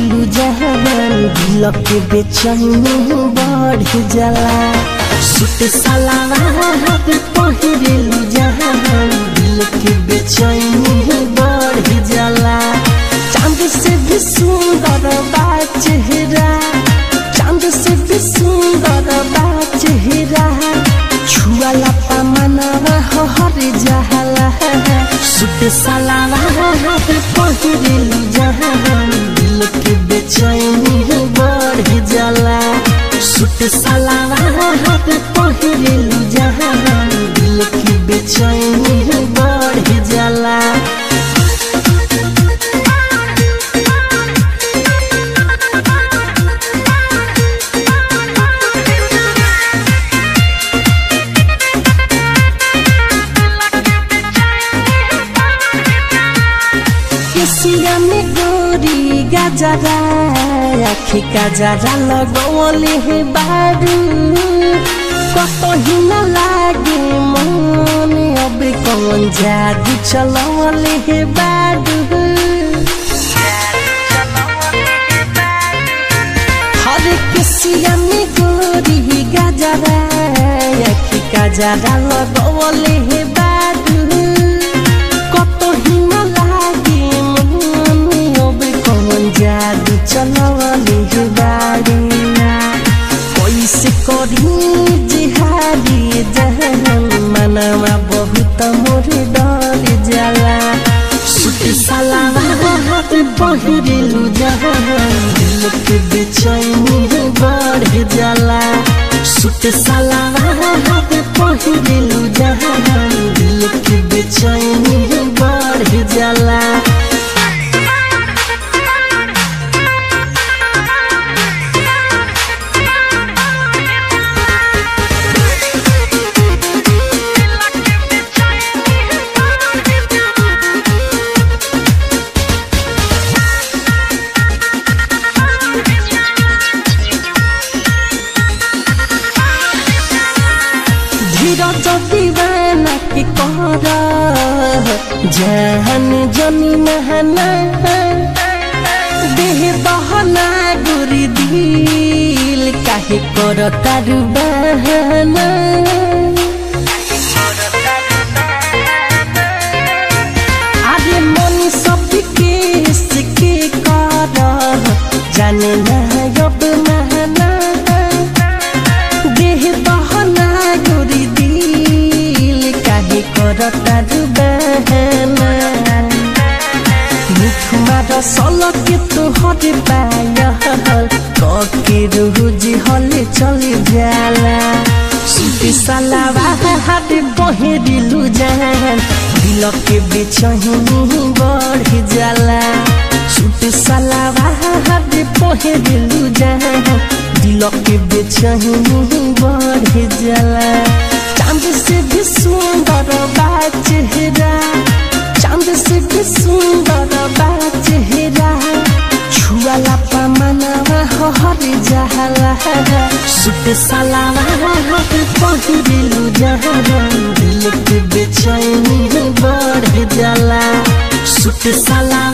पहिरेलु जहान दिल के बेचैनी बढ़ जाला। सूट सलवार पहिरेलु जहान दिल के बेचैनी बढ़ जाला। चांद से भी सुंदर बा चेहरा, चांद से भी सुंदर बा चेहरा, छुआला मनवा हर जाला। सूट सलवार पहिरेलु जहान दिल के बेचैनी बढ़ जाला। सूट सलवार पहिरेलु जहान दिल के बेचैनी बढ़ जाला। केसिया में गोरी गजरा, आखी गजरा लगवले हे बारू, कतही न लागे मन अब कौन जादू चलवले हे बारू। हर केसिया में गोरी गजरा, आखी गजरा लगवले हे बारू, कतही न लागे जादू चलवले हे बारी। कैसे करी जिहादी जहान मनवा बहुत मोर डर जाला। सूट सलवार पहिरेलु जहान दिल के बेचैनी बढ़ जाला। सूट सलवार पहिरेलु जहान दिल के बेचैनी बढ़ जाला। धीरज दीवाना के कहरा जहन जनी महना, देह बहना गुरी दिल काहे करता बहाना। अरे मन सब के कर जाने ना अब महना, देह बहना गुरी दिल काहे करता बहाना। मुखमा सलक के तोहर पायल कके रोज हले चले जाला। सूट सलवार पहिरेलु जहान दिल के बेचैनी बढ़ जाला। सूट सलवार पहिरेलु जहान दिल के बेचैनी बढ़ जाला। चांद से भी सुंदर बा चेहरा, चांद से भी सुंदर बा चेहरा, छुआला मनवा हर जाला। सूट सलवार पहिरेलु जहान दिल के बेचैनी बढ़ जाला। सूट सलवार